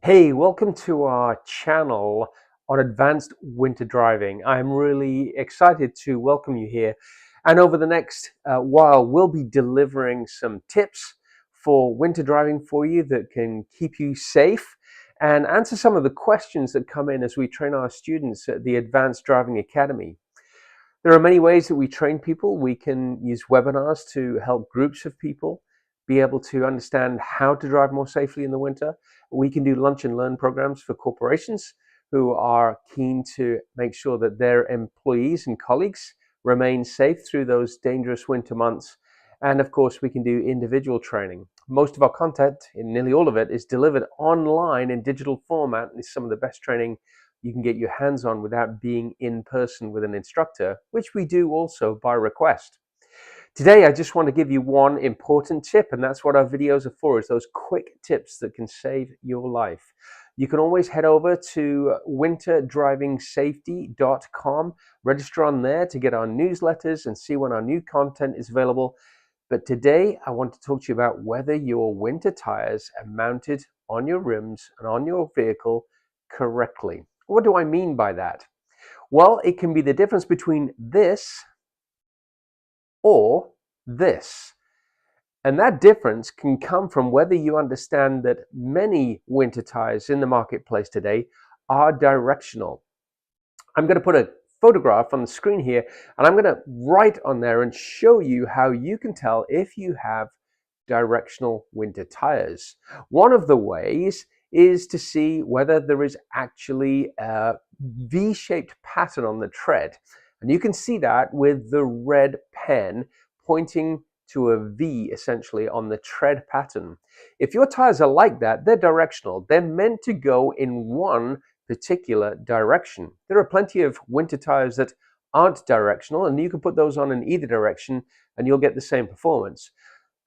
Hey, welcome to our channel on advanced winter driving. I'm really excited to welcome you here. And over the next while, we'll be delivering some tips for winter driving for you that can keep you safe and answer some of the questions that come in as we train our students at the Advanced Driving Academy. There are many ways that we train people. We can use webinars to help groups of people be able to understand how to drive more safely in the winter. We can do lunch and learn programs for corporations who are keen to make sure that their employees and colleagues remain safe through those dangerous winter months. And of course, we can do individual training. Most of our content, nearly all of it, is delivered online in digital format and is some of the best training you can get your hands on without being in person with an instructor, which we do also by request. Today, I just want to give you one important tip, and that's what our videos are for, is those quick tips that can save your life. You can always head over to winterdrivingsafety.com, register on there to get our newsletters and see when our new content is available. But today, I want to talk to you about whether your winter tires are mounted on your rims and on your vehicle correctly. What do I mean by that? Well, it can be the difference between this or this. And that difference can come from whether you understand that many winter tires in the marketplace today are directional. I'm going to put a photograph on the screen here, and I'm going to write on there and show you how you can tell if you have directional winter tires. One of the ways is to see whether there is actually a V-shaped pattern on the tread. And you can see that with the red pen pointing to a V essentially on the tread pattern. If your tires are like that, they're directional. They're meant to go in one particular direction. There are plenty of winter tires that aren't directional, and you can put those on in either direction and you'll get the same performance.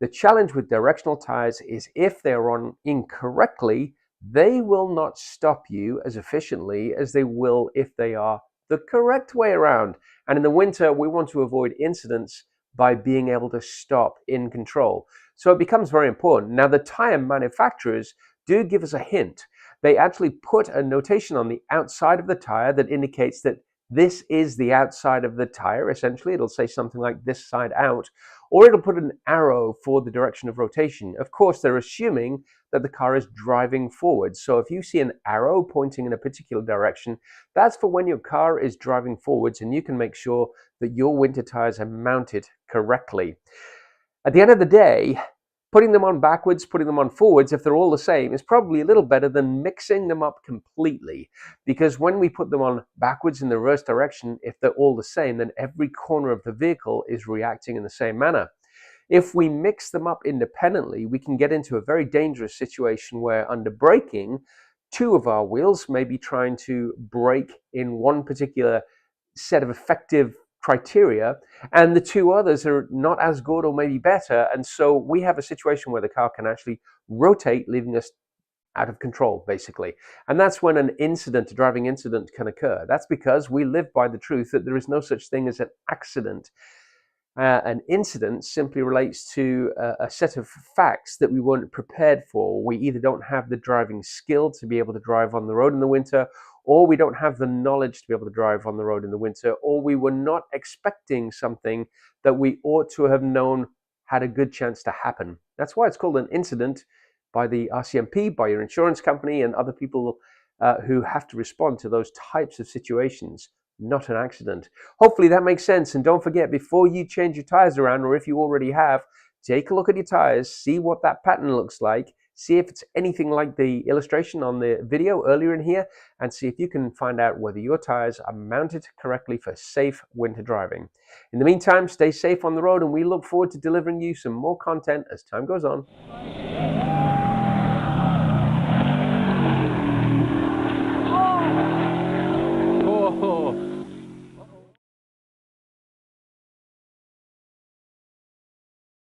The challenge with directional tires is if they're on incorrectly, they will not stop you as efficiently as they will if they are the correct way around. And in the winter, we want to avoid incidents by being able to stop in control. So it becomes very important. Now, the tire manufacturers do give us a hint. They actually put a notation on the outside of the tire that indicates that this is the outside of the tire. Essentially, it'll say something like this side out, or it'll put an arrow for the direction of rotation. Of course, they're assuming that the car is driving forward. So if you see an arrow pointing in a particular direction, that's for when your car is driving forwards, and you can make sure that your winter tires are mounted correctly. At the end of the day, putting them on backwards, putting them on forwards, if they're all the same, is probably a little better than mixing them up completely. Because when we put them on backwards in the reverse direction, if they're all the same, then every corner of the vehicle is reacting in the same manner. If we mix them up independently, we can get into a very dangerous situation where under braking, two of our wheels may be trying to brake in one particular set of effective criteria, and the two others are not as good or maybe better. And so we have a situation where the car can actually rotate, leaving us out of control, basically. And that's when an incident, a driving incident, can occur. That's because we live by the truth that there is no such thing as an accident. An incident simply relates to a set of facts that we weren't prepared for. We either don't have the driving skill to be able to drive on the road in the winter, or we don't have the knowledge to be able to drive on the road in the winter, or we were not expecting something that we ought to have known had a good chance to happen. That's why it's called an incident by the RCMP, by your insurance company, and other people who have to respond to those types of situations. Not an accident. Hopefully that makes sense. And don't forget, before you change your tires around, or if you already have, take a look at your tires, see what that pattern looks like, see if it's anything like the illustration on the video earlier in here, and see if you can find out whether your tires are mounted correctly for safe winter driving. In the meantime, stay safe on the road, and we look forward to delivering you some more content as time goes on.